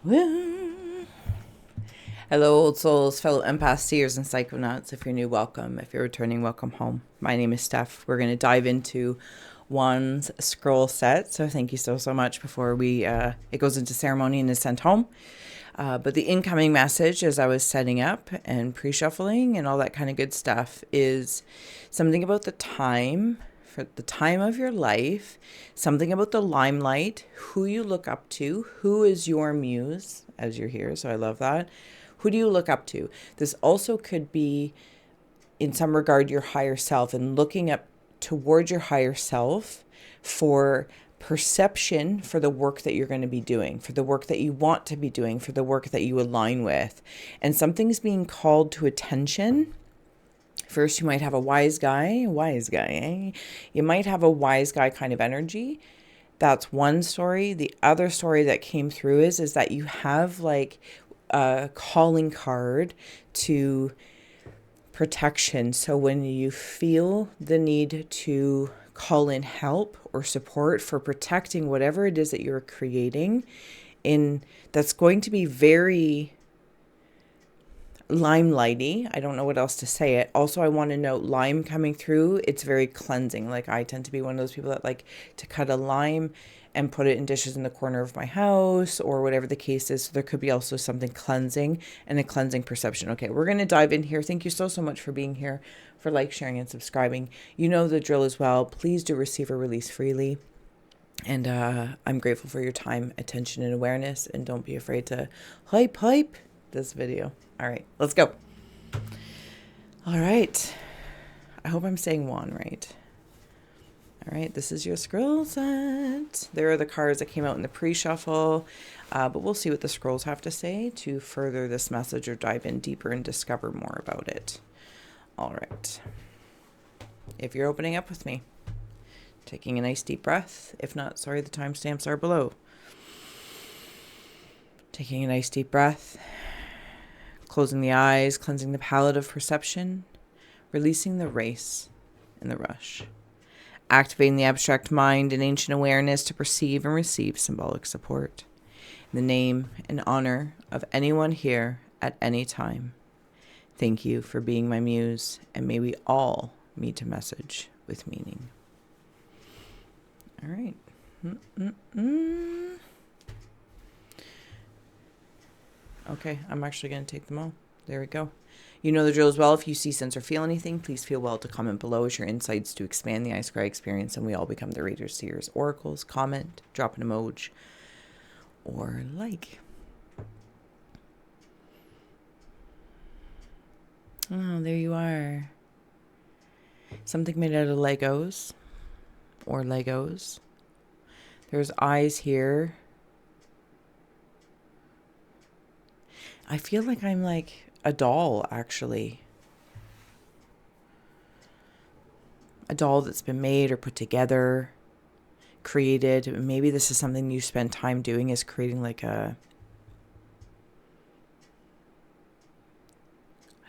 Woo. Hello, old souls, fellow empaths, seers, and psychonauts. If you're new, welcome. If you're returning, welcome home. My name is Steph. We're going to dive into Juan's scroll set. So thank you so much before it goes into ceremony and is sent home. But the incoming message as I was setting up and pre-shuffling and all that kind of good stuff is something about the time, for the time of your life, something about the limelight, who you look up to, who is your muse as you're here. So I love that. Who do you look up to? This also could be, in some regard, your higher self, and looking up towards your higher self for perception for the work that you're going to be doing, for the work that you want to be doing, for the work that you align with. And something's being called to attention. First, you might have a wise guy, eh? You might have a wise guy kind of energy. That's one story. The other story that came through is that you have like a calling card to protection. So when you feel the need to call in help or support for protecting whatever it is that you're creating, that's going to be very limelighty. I don't know what else to say it. Also, I want to note lime coming through. It's very cleansing. Like, I tend to be one of those people that like to cut a lime and put it in dishes in the corner of my house or whatever the case is. So there could be also something cleansing and a cleansing perception. Okay, we're going to dive in here. Thank you so much for being here, for like, sharing, and subscribing. You know the drill as well. Please do receive or release freely. And I'm grateful for your time, attention, and awareness. And don't be afraid to hype this video. All right, let's go. All right. I hope I'm saying Juan right. All right, this is your scroll set. There are the cards that came out in the pre-shuffle, but we'll see what the scrolls have to say to further this message or dive in deeper and discover more about it. All right. If you're opening up with me, taking a nice deep breath. If not, sorry, the timestamps are below. Taking a nice deep breath. Closing the eyes, cleansing the palette of perception, releasing the race and the rush. Activating the abstract mind and ancient awareness to perceive and receive symbolic support. In the name and honor of anyone here at any time, thank you for being my muse, and may we all meet a message with meaning. All right. Okay, I'm actually going to take them all. There we go. You know the drill as well. If you see, sense, or feel anything, please feel well to comment below as your insights to expand the Scry experience, and we all become the readers, seers, oracles. Comment, drop an emoji, or like. Oh, there you are. Something made out of Legos, or Legos. There's eyes here. I feel like I'm like a doll, actually. A doll that's been made or put together, created. Maybe this is something you spend time doing, is creating like I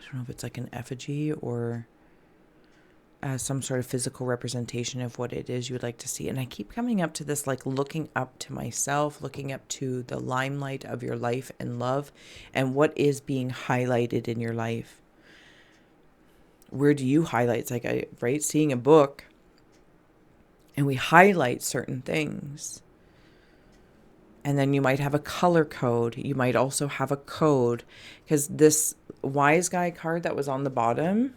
don't know if it's like an effigy or some sort of physical representation of what it is you would like to see. And I keep coming up to this, like looking up to myself, looking up to the limelight of your life and love, and what is being highlighted in your life. Where do you highlight? It's like, right, seeing a book and we highlight certain things. And then you might have a color code. You might also have a code, because this wise guy card that was on the bottom,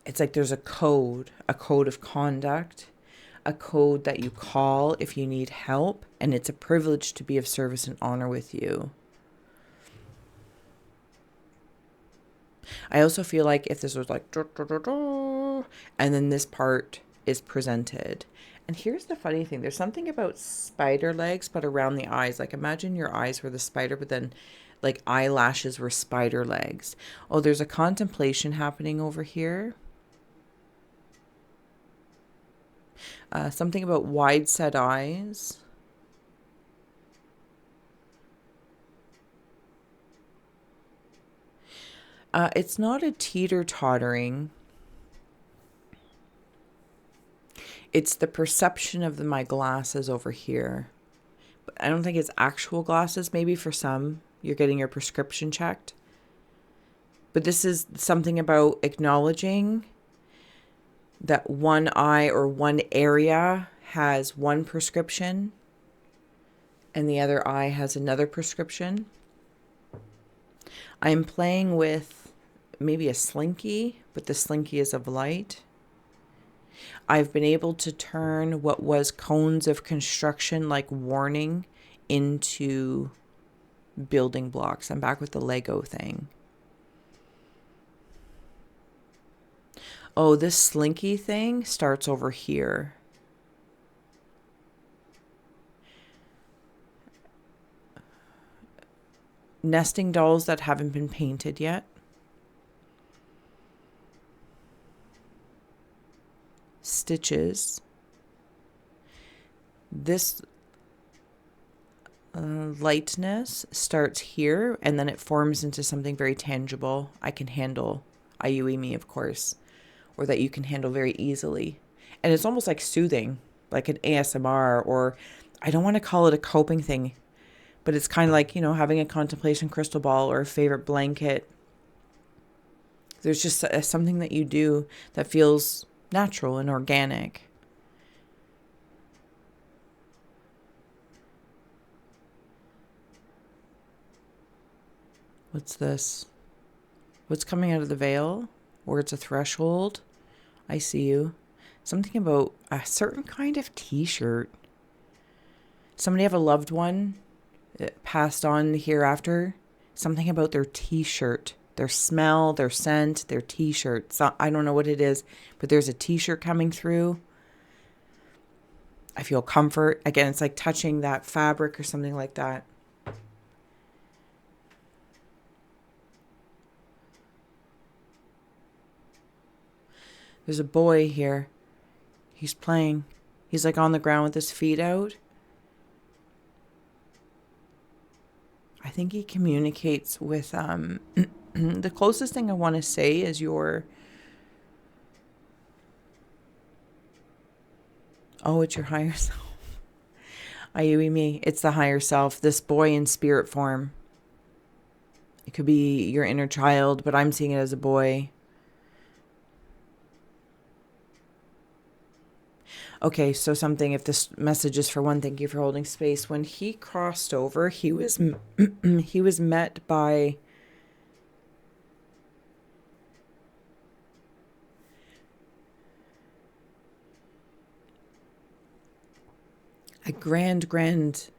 it's like there's a code of conduct, a code that you call if you need help, and it's a privilege to be of service and honor with you. I also feel like if this was like, and then this part is presented. And here's the funny thing. There's something about spider legs, but around the eyes. Like, imagine your eyes were the spider, but then like eyelashes were spider legs. Oh, there's a contemplation happening over here. Something about wide set eyes. It's not a teeter-tottering. It's the perception of my glasses over here. I don't think it's actual glasses. Maybe for some, you're getting your prescription checked. But this is something about acknowledging that one eye or one area has one prescription and the other eye has another prescription. I'm playing with maybe a slinky, but the slinky is of light. I've been able to turn what was cones of construction, like warning, into building blocks. I'm back with the Lego thing. Oh, this slinky thing starts over here. Nesting dolls that haven't been painted yet. Stitches. This lightness starts here and then it forms into something very tangible I can handle. IUE, of course, or that you can handle very easily. And it's almost like soothing, like an ASMR, or I don't want to call it a coping thing, but it's kind of like, you know, having a contemplation crystal ball or a favorite blanket. There's just something that you do that feels natural and organic. What's this? What's coming out of the veil? Or it's a threshold? I see you. Something about a certain kind of t-shirt. Somebody have a loved one passed on hereafter. Something about their t-shirt. Their smell, their scent, their t-shirt. So, I don't know what it is, but there's a t-shirt coming through. I feel comfort. Again, it's like touching that fabric or something like that. There's a boy here. He's playing. He's like on the ground with his feet out. I think he communicates with the closest thing I want to say is your... Oh, it's your higher self. me. It's the higher self. This boy in spirit form. It could be your inner child, but I'm seeing it as a boy. Okay, so something, if this message is for one, thank you for holding space. When he crossed over, he was met by a grandparent.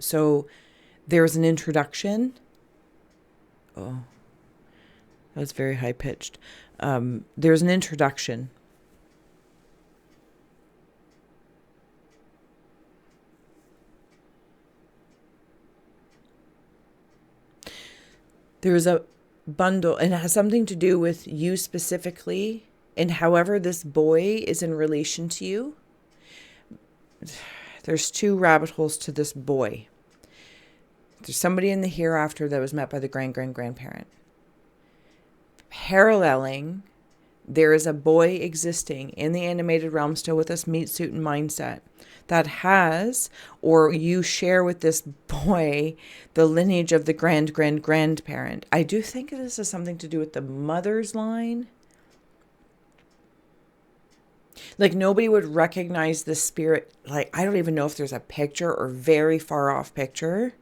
So there's an introduction. Oh, that was very high pitched. There's an introduction. There's a bundle, and it has something to do with you specifically, and however this boy is in relation to you. There's two rabbit holes to this boy. There's somebody in the hereafter that was met by the grandparent. Paralleling, there is a boy existing in the animated realm still with this meat suit and mindset that has, or you share with this boy, the lineage of the grandparent. I do think this has something to do with the mother's line. Like nobody would recognize the spirit. Like, I don't even know if there's a picture or very far off picture.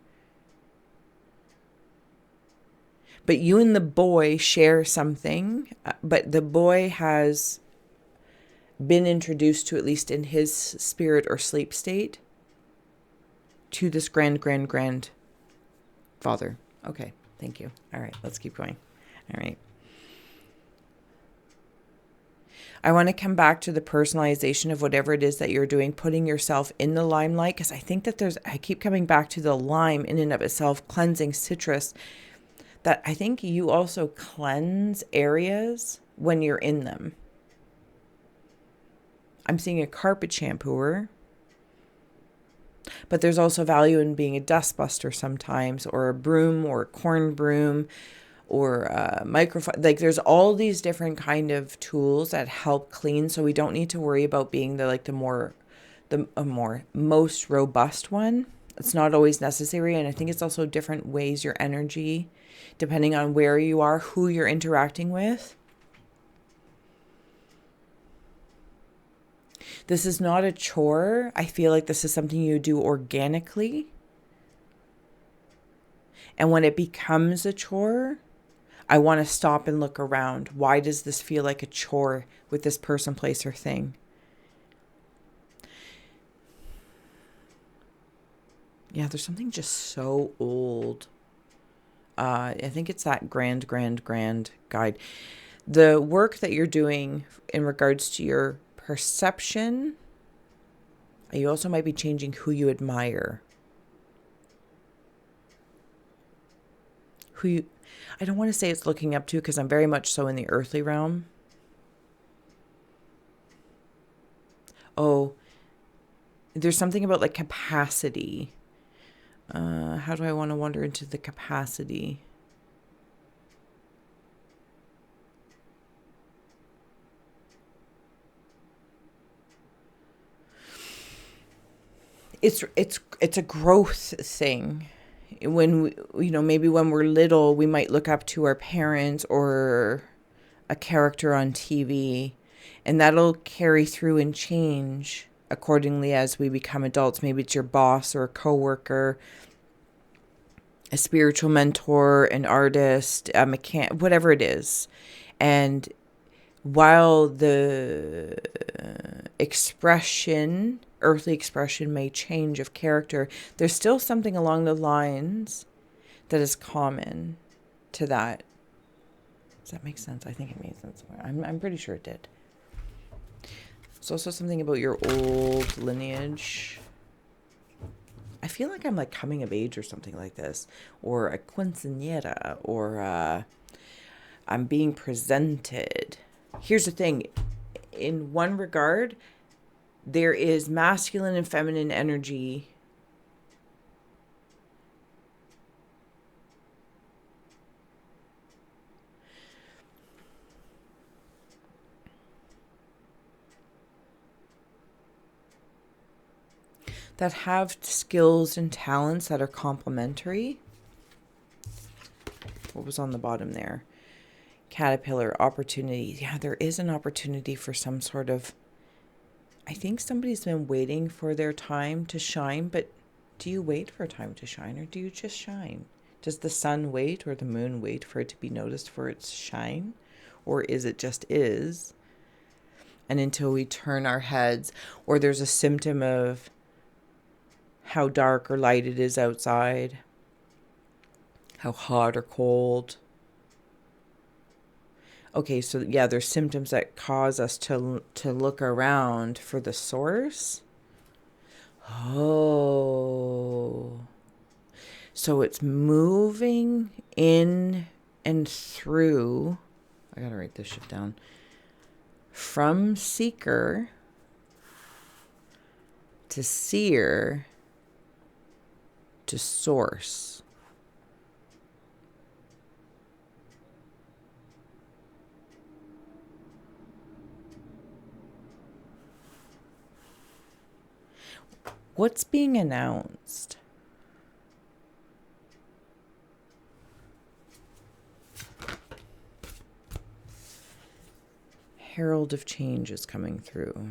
But you and the boy share something, but the boy has been introduced to, at least in his spirit or sleep state, to this grandfather. Okay, thank you. All right, let's keep going. All right. I want to come back to the personalization of whatever it is that you're doing, putting yourself in the limelight, because I think that I keep coming back to the lime in and of itself, cleansing citrus, that I think you also cleanse areas when you're in them. I'm seeing a carpet shampooer, but there's also value in being a dustbuster sometimes, or a broom, or a corn broom, or a microphone. Like there's all these different kind of tools that help clean, so we don't need to worry about being the most robust one. It's not always necessary, and I think it's also different ways your energy, depending on where you are, who you're interacting with. This is not a chore. I feel like this is something you do organically. And when it becomes a chore, I want to stop and look around. Why does this feel like a chore with this person, place, or thing? Yeah, there's something just so old. I think it's that grand guide. The work that you're doing in regards to your perception, you also might be changing who you admire. I don't want to say it's looking up to, because I'm very much so in the earthly realm. Oh, there's something about like capacity. How do I want to wander into the capacity? It's a growth thing. When we, maybe when we're little, we might look up to our parents or a character on TV, and that'll carry through and change accordingly as we become adults. Maybe it's your boss or a coworker, a spiritual mentor, an artist, a mechanic, whatever it is. And while the earthly expression may change of character, there's still something along the lines that is common to that. Does that make sense? I think it made sense. I'm pretty sure it did. There's also something about your old lineage. I feel like I'm like coming of age or something like this, or a quinceañera, or I'm being presented. Here's the thing. In one regard, there is masculine and feminine energy that have skills and talents that are complementary. What was on the bottom there? Caterpillar, opportunity. Yeah, there is an opportunity for some sort of... I think somebody's been waiting for their time to shine, but do you wait for time to shine, or do you just shine? Does the sun wait or the moon wait for it to be noticed for its shine? Or is it just is? And until we turn our heads, or there's a symptom of how dark or light it is outside, how hot or cold. Okay, so yeah, there's symptoms that cause us to look around for the source. Oh. So it's moving in and through. I gotta write this shit down. From seeker to seer to source. What's being announced? Herald of Change is coming through.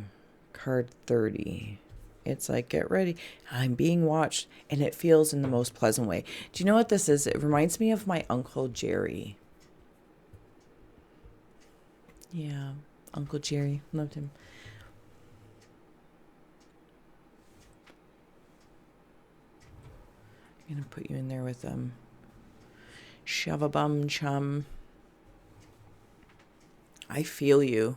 Card 30. It's like, get ready. I'm being watched. And it feels in the most pleasant way. Do you know what this is? It reminds me of my Uncle Jerry. Yeah, Uncle Jerry. Loved him. I'm going to put you in there with Shavabum Chum. I feel you.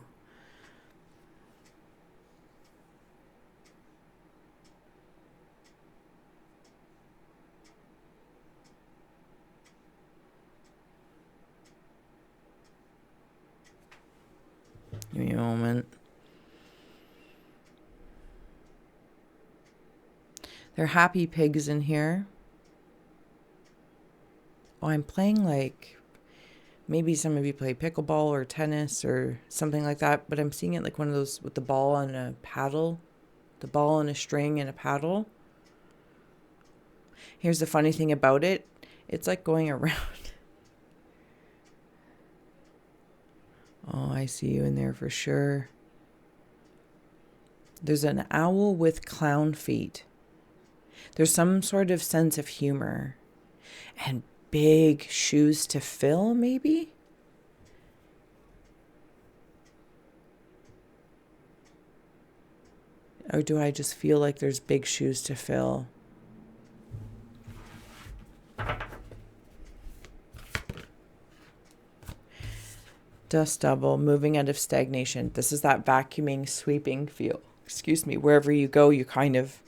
Give me a moment. There are happy pigs in here. Oh, I'm playing like, maybe some of you play pickleball or tennis or something like that, but I'm seeing it like one of those with the ball on a paddle The ball and a string and a paddle. Here's the funny thing about it. It's like going around. Oh, I see you in there for sure. There's an owl with clown feet. There's some sort of sense of humor. And big shoes to fill, maybe? Or do I just feel like there's big shoes to fill? Dust double, moving out of stagnation. This is that vacuuming, sweeping feel. Excuse me. Wherever you go, you kind of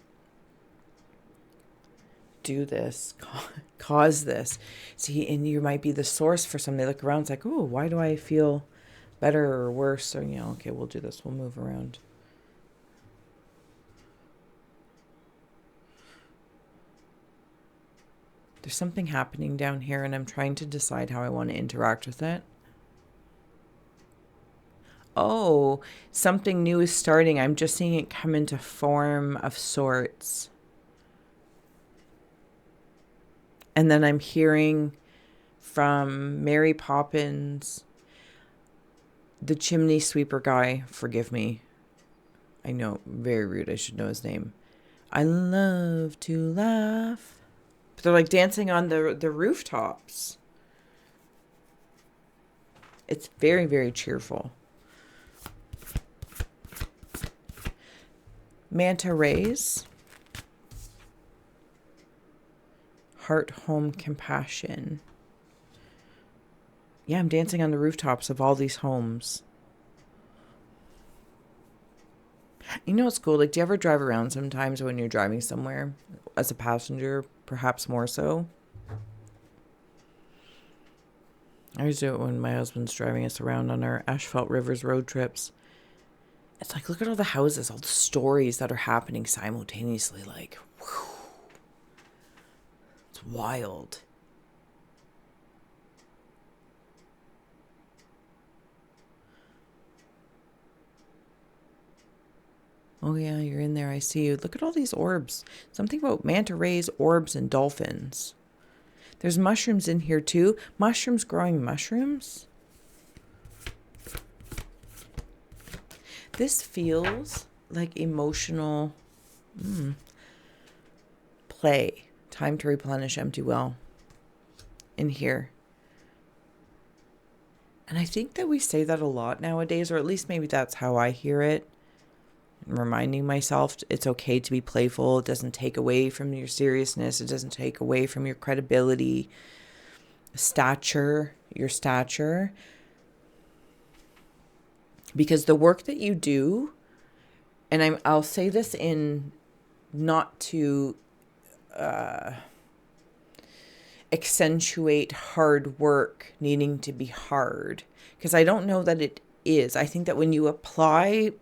do this, cause this. See, and you might be the source for something. They look around, it's like, oh, why do I feel better or worse? Or, okay, we'll do this. We'll move around. There's something happening down here, and I'm trying to decide how I want to interact with it. Oh, something new is starting. I'm just seeing it come into form of sorts. And then I'm hearing from Mary Poppins, the chimney sweeper guy. Forgive me. I know, very rude. I should know his name. I love to laugh. But they're like dancing on the rooftops. It's very, very cheerful. Manta rays. Heart, home, compassion. Yeah, I'm dancing on the rooftops of all these homes. You know what's cool? Like, do you ever drive around sometimes when you're driving somewhere as a passenger, perhaps more so? I always do it when my husband's driving us around on our Asphalt Rivers road trips. It's like, look at all the houses, all the stories that are happening simultaneously. Like, whew. It's wild. Oh yeah, you're in there. I see you. Look at all these orbs. Something about manta rays, orbs, and dolphins. There's mushrooms in here too. Mushrooms growing mushrooms. This feels like emotional play. Time to replenish empty well in here. And I think that we say that a lot nowadays, or at least maybe that's how I hear it. Reminding myself it's okay to be playful. It doesn't take away from your seriousness. It doesn't take away from your credibility, your stature. Because the work that you do, and I'll say this in not to accentuate hard work needing to be hard, because I don't know that it is. I think that when you apply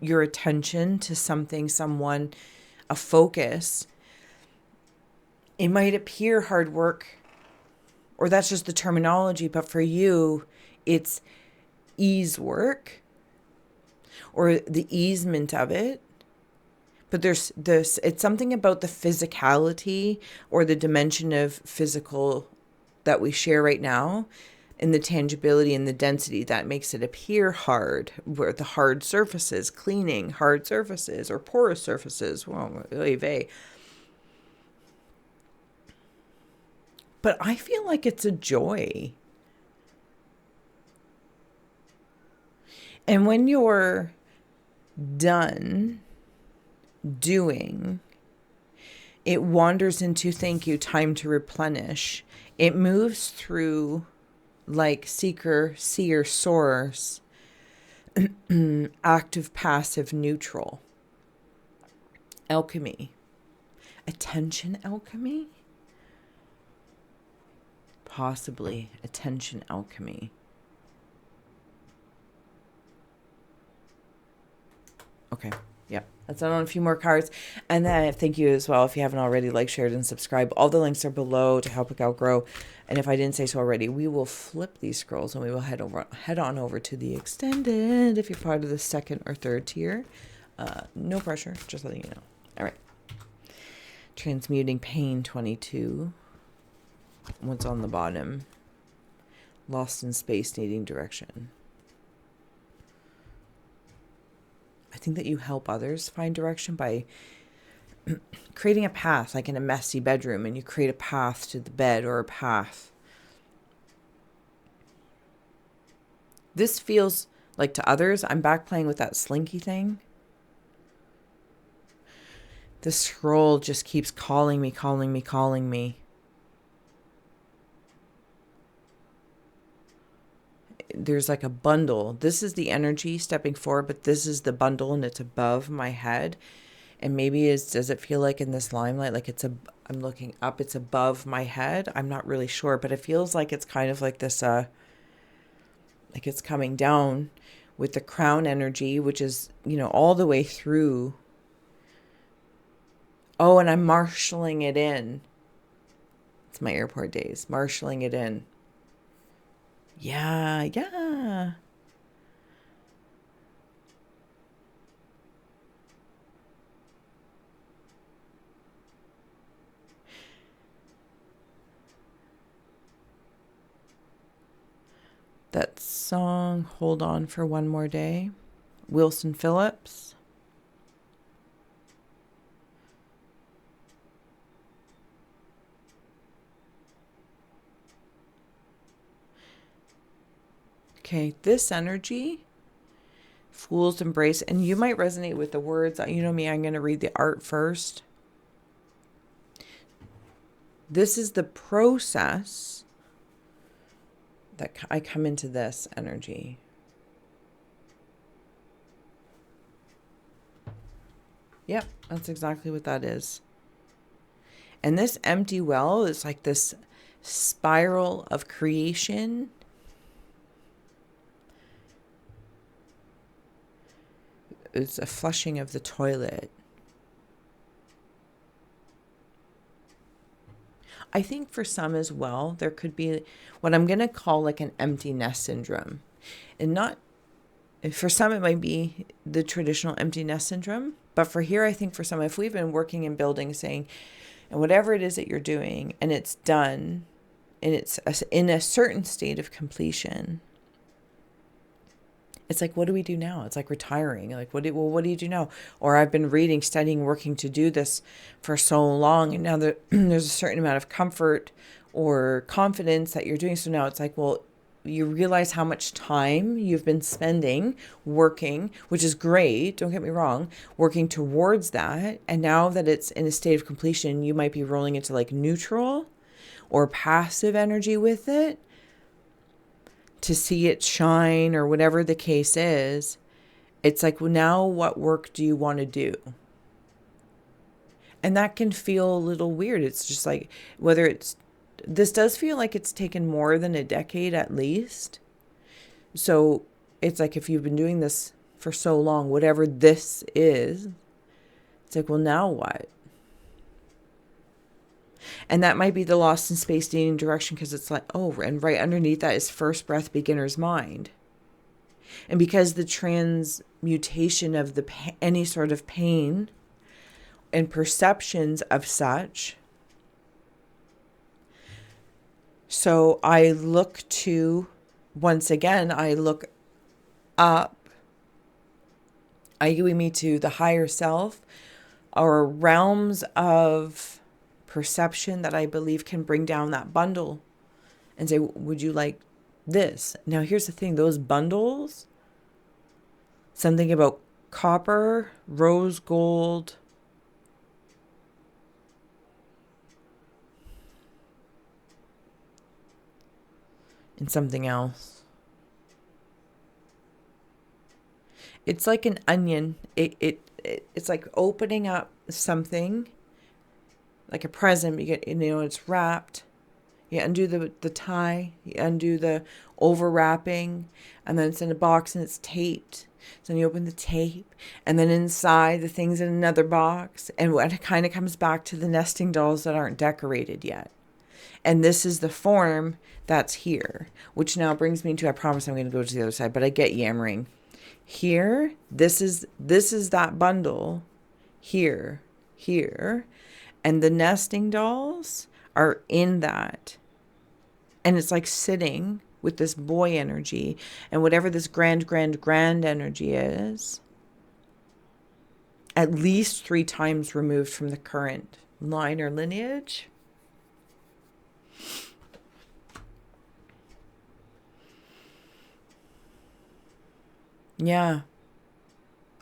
your attention to something, someone, a focus, it might appear hard work, or that's just the terminology, but for you, it's ease work, or the easement of it. But there's this, it's something about the physicality or the dimension of physical that we share right now, and the tangibility and the density that makes it appear hard, where the hard surfaces, cleaning hard surfaces or porous surfaces. Well, but I feel like it's a joy. And when you're done doing, it wanders into thank you, time to replenish. It moves through like seeker, seer, source, active, passive, neutral. Alchemy. Attention alchemy? Possibly attention alchemy. Okay. Yep. Let's add on a few more cards. And then thank you as well. If you haven't already, like, shared, and subscribe. All the links are below to help it grow. And if I didn't say so already, we will flip these scrolls and we will head on over to the extended if you're part of the second or third tier No pressure, just letting you know. All right. Transmuting pain 22. What's on the bottom? Lost in space, needing direction. I think that you help others find direction by creating a path, like in a messy bedroom, and you create a path to the bed or a path. This feels like to others, I'm back playing with that slinky thing. The scroll just keeps calling me, calling me, calling me. There's like a bundle. This is the energy stepping forward, but this is the bundle and it's above my head. And maybe does it feel like in this limelight, like I'm looking up, it's above my head? I'm not really sure, but it feels like it's kind of like this, like it's coming down with the crown energy, which is, all the way through. Oh, and I'm marshalling it in. It's my airport days, marshalling it in. Yeah. That song, Hold On for One More Day, Wilson Phillips. Okay, this energy, Fool's Embrace, and you might resonate with the words. You know me, I'm going to read the art first. This is the process that I come into this energy. Yep, that's exactly what that is. And this empty well is like this spiral of creation. It's a flushing of the toilet. I think for some as well, there could be what I'm going to call like an empty nest syndrome. And not, for some, it might be the traditional empty nest syndrome. But for here, I think for some, if we've been working in buildings saying, and whatever it is that you're doing, and it's done, and it's in a certain state of completion, it's like, what do we do now? It's like retiring. Like, what do you do now? Or I've been reading, studying, working to do this for so long. And now there's a certain amount of comfort or confidence that you're doing. So now it's like, well, you realize how much time you've been spending working, which is great. Don't get me wrong, working towards that. And now that it's in a state of completion, you might be rolling into like neutral or passive energy with it, to see it shine or whatever the case is. It's like, well, now what work do you want to do? And that can feel a little weird. It's just like, this does feel like it's taken more than a decade at least. So it's like, if you've been doing this for so long, whatever this is, it's like, well, now what? And that might be the lost in space, needing direction, because it's like, oh, and right underneath that is first breath, beginner's mind. And because the transmutation of any sort of pain and perceptions of such. So I look to, once again, I look up, arguing me to the higher self, or realms of perception that I believe can bring down that bundle and say, would you like this? Now, here's the thing, those bundles, something about copper, rose gold, and something else. It's like an onion. It's like opening up something, like a present. You get, it's wrapped. You undo the tie, you undo the overwrapping, and then it's in a box and it's taped. So then you open the tape, and then inside the thing's in another box. And what it kind of comes back to the nesting dolls that aren't decorated yet. And this is the form that's here, which now brings me to, I promise I'm going to go to the other side, but I get yammering. Here, this is that bundle. Here, and the nesting dolls are in that, and it's like sitting with this boy energy, and whatever this grand energy is, at least 3 times removed from the current line or lineage. Yeah,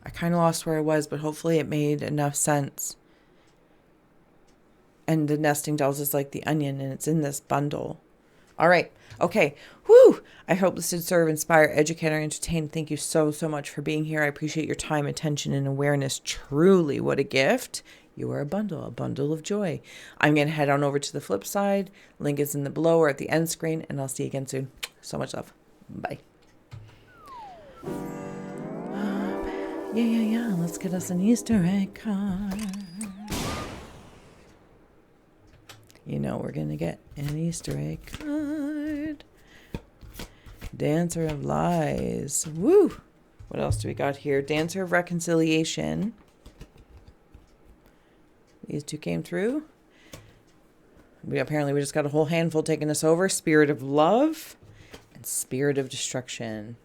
I kind of lost where I was, but hopefully it made enough sense. And the nesting dolls is like the onion, and it's in this bundle. All right. Okay. Whew. I hope this did serve, inspire, educate, or entertain. Thank you so much for being here. I appreciate your time, attention, and awareness. Truly, what a gift. You are a bundle of joy. I'm going to head on over to the Flipside. Link is in the below or at the end screen, and I'll see you again soon. So much love. Bye. Yeah. Let's get us an Easter egg card. You know we're going to get an Easter egg card. Dancer of Lies. Woo! What else do we got here? Dancer of Reconciliation. These 2 came through. We just got a whole handful taking us over. Spirit of Love and Spirit of Destruction.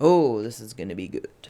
Oh, this is going to be good.